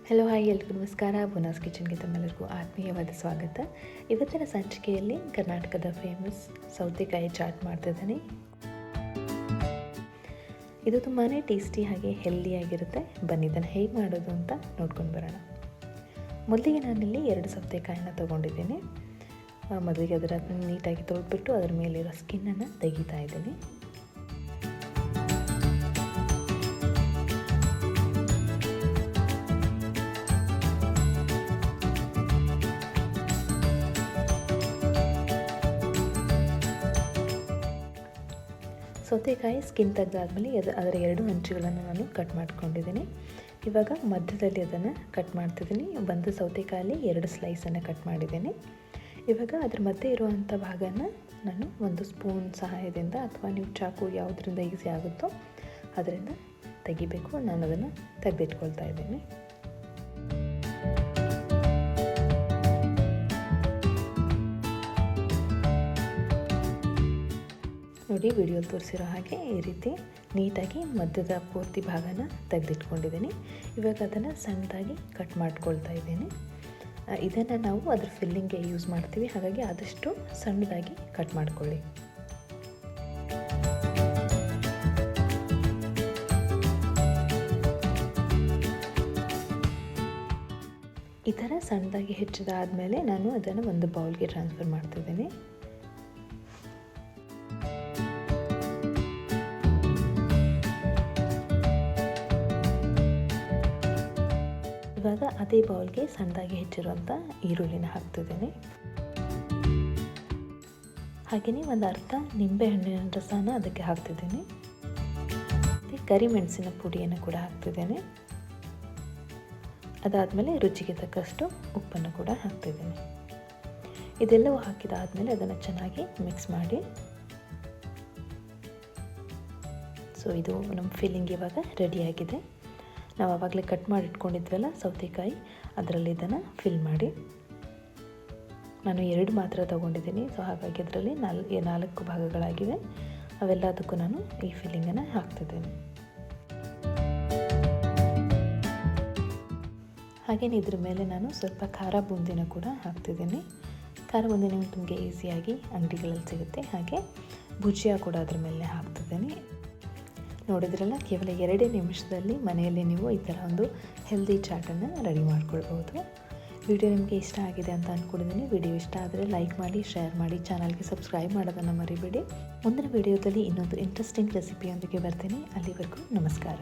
Hello hi ಎಲ್ರಿಗೂ ನಮಸ್ಕಾರ. ಬುನಾಸ್ ಕಿಚನ್ಗೆ ತಮ್ಮೆಲ್ಲರಿಗೂ ಆತ್ಮೀಯವಾದ ಸ್ವಾಗತ. ಇವತ್ತಿನ ಸಂಚಿಕೆಯಲ್ಲಿ ಕರ್ನಾಟಕದ ಫೇಮಸ್ ಸೌತೆಕಾಯಿ ಚಾಟ್ ಮಾಡ್ತಿದ್ದೀನಿ. ಇದು ತುಂಬಾ ಟೇಸ್ಟಿ ಹಾಗೆ ಹೆಲ್ದಿಯಾಗಿರುತ್ತೆ. ಬನ್ನಿ ಇದನ್ನು ಹೇಗೆ ಮಾಡೋದು ಅಂತ ನೋಡ್ಕೊಂಡು ಬರೋಣ. ಮೊದಲಿಗೆ ನಾನಿಲ್ಲಿ 2 ಸೌತೆಕಾಯಿನ ತೊಗೊಂಡಿದ್ದೀನಿ. ಮೊದಲಿಗೆ ಅದರ ನೀಟಾಗಿ ತೊಳೆದ್ಬಿಟ್ಟು ಅದರ ಮೇಲಿರೋ ಸ್ಕಿನ್ನನ್ನು ತೆಗಿತಾ ಇದ್ದೀನಿ. ಸೌತೆಕಾಯಿ ಸ್ಕಿನ್ ತೆಗೆದಾದ್ಮೇಲೆ ಅದರ 2 ಅಂಚುಗಳನ್ನು ನಾನು ಕಟ್ ಮಾಡ್ಕೊಂಡಿದ್ದೀನಿ. ಇವಾಗ ಮಧ್ಯದಲ್ಲಿ ಅದನ್ನು ಕಟ್ ಮಾಡ್ತಿದ್ದೀನಿ. ಒಂದು ಸೌತೆಕಾಯಲ್ಲಿ 2 ಸ್ಲೈಸನ್ನು ಕಟ್ ಮಾಡಿದ್ದೀನಿ. ಇವಾಗ ಅದ್ರ ಮಧ್ಯೆ ಇರುವಂಥ ಭಾಗನ ನಾನು ಒಂದು ಸ್ಪೂನ್ ಸಹಾಯದಿಂದ ಅಥವಾ ನೀವು ಚಾಕು ಯಾವುದರಿಂದ ಈಸಿ ಆಗುತ್ತೋ ಅದರಿಂದ ತೆಗಿಬೇಕು. ನಾನು ಅದನ್ನು ತೆಗೆದಿಟ್ಕೊಳ್ತಾ ಇದ್ದೀನಿ. ನೋಡಿ, ವಿಡಿಯೋಲಿ ತೋರಿಸಿರೋ ಹಾಗೆ ಈ ರೀತಿ ನೀಟಾಗಿ ಮಧ್ಯದ ಪೂರ್ತಿ ಭಾಗನ ತೆಗೆದಿಟ್ಕೊಂಡಿದ್ದೀನಿ. ಇವಾಗ ಅದನ್ನು ಸಣ್ಣದಾಗಿ ಕಟ್ ಮಾಡ್ಕೊಳ್ತಾ ಇದ್ದೀನಿ. ಇದನ್ನು ನಾವು ಅದರ ಫಿಲ್ಲಿಂಗ್ಗೆ ಯೂಸ್ ಮಾಡ್ತೀವಿ, ಹಾಗಾಗಿ ಆದಷ್ಟು ಸಣ್ಣದಾಗಿ ಕಟ್ ಮಾಡ್ಕೊಳ್ಳಿ. ಈ ಥರ ಸಣ್ಣದಾಗಿ ಹೆಚ್ಚಿದಾದಮೇಲೆ ನಾನು ಅದನ್ನು ಒಂದು ಬೌಲ್ಗೆ ಟ್ರಾನ್ಸ್ಫರ್ ಮಾಡ್ತಿದ್ದೀನಿ. ಇವಾಗ ಅದೇ ಬೌಲ್ಗೆ ಸಣ್ಣದಾಗಿ ಹೆಚ್ಚಿರುವಂಥ ಈರುಳ್ಳಿನ ಹಾಕ್ತಿದ್ದೀನಿ. ಹಾಗೆಯೇ ಒಂದು ಅರ್ಧ ನಿಂಬೆಹಣ್ಣಿನ ರಸನ ಅದಕ್ಕೆ ಹಾಕ್ತಿದ್ದೀನಿ. ಕರಿಮೆಣಸಿನ ಪುಡಿಯನ್ನು ಕೂಡ ಹಾಕ್ತಿದ್ದೇನೆ. ಅದಾದಮೇಲೆ ರುಚಿಗೆ ತಕ್ಕಷ್ಟು ಉಪ್ಪನ್ನು ಕೂಡ ಹಾಕ್ತಿದ್ದೀನಿ. ಇದೆಲ್ಲವೂ ಹಾಕಿದಾದಮೇಲೆ ಅದನ್ನು ಚೆನ್ನಾಗಿ ಮಿಕ್ಸ್ ಮಾಡಿ. ಸೊ ಇದು ನಮ್ಮ ಫಿಲ್ಲಿಂಗ್ ಇವಾಗ ರೆಡಿಯಾಗಿದೆ. ನಾವು ಆವಾಗಲೇ ಕಟ್ ಮಾಡಿ ಇಟ್ಕೊಂಡಿದ್ವಲ್ಲ ಸೌತೆಕಾಯಿ, ಅದರಲ್ಲಿ ಇದನ್ನು ಫಿಲ್ ಮಾಡಿ. ನಾನು 2 ಮಾತ್ರ ತೊಗೊಂಡಿದ್ದೀನಿ. ಸೊ ಹಾಗಾಗಿ ಅದರಲ್ಲಿ 4 ಭಾಗಗಳಾಗಿವೆ. ಅವೆಲ್ಲದಕ್ಕೂ ನಾನು ಈ ಫಿಲ್ಲಿಂಗನ್ನು ಹಾಕ್ತಿದ್ದೇನೆ. ಹಾಗೆಯೇ ಇದ್ರ ಮೇಲೆ ನಾನು ಸ್ವಲ್ಪ ಖಾರ ಬೂಂದಿನ ಕೂಡ ಹಾಕ್ತಿದ್ದೀನಿ. ಖಾರ ಬೂಂದಿ ನಿಮಗೆ ಈಸಿಯಾಗಿ ಅಂಗಡಿಗಳಲ್ಲಿ ಸಿಗುತ್ತೆ. ಹಾಗೆ ಭುಜಿಯಾ ಕೂಡ ಅದ್ರ ಮೇಲೆ ಹಾಕ್ತಿದ್ದೀನಿ. ನೋಡಿದ್ರಲ್ಲ, ಕೇವಲ 2 ನಿಮಿಷದಲ್ಲಿ ಮನೆಯಲ್ಲಿ ನೀವು ಈ ಥರ ಒಂದು ಹೆಲ್ದಿ ಚಾಟನ್ನು ರೆಡಿ ಮಾಡ್ಕೊಳ್ಬೋದು. ವಿಡಿಯೋ ನಿಮಗೆ ಇಷ್ಟ ಆಗಿದೆ ಅಂತ ಅಂದ್ಕೊಂಡಿದ್ದೀನಿ. ವಿಡಿಯೋ ಇಷ್ಟ ಆದರೆ ಲೈಕ್ ಮಾಡಿ, ಶೇರ್ ಮಾಡಿ, ಚಾನಲ್ಗೆ ಸಬ್ಸ್ಕ್ರೈಬ್ ಮಾಡೋದನ್ನು ಮರಿಬೇಡಿ. ಮುಂದಿನ ವಿಡಿಯೋದಲ್ಲಿ ಇನ್ನೊಂದು ಇಂಟ್ರೆಸ್ಟಿಂಗ್ ರೆಸಿಪಿಯೊಂದಿಗೆ ಬರ್ತೀನಿ. ಅಲ್ಲಿವರೆಗೂ ನಮಸ್ಕಾರ.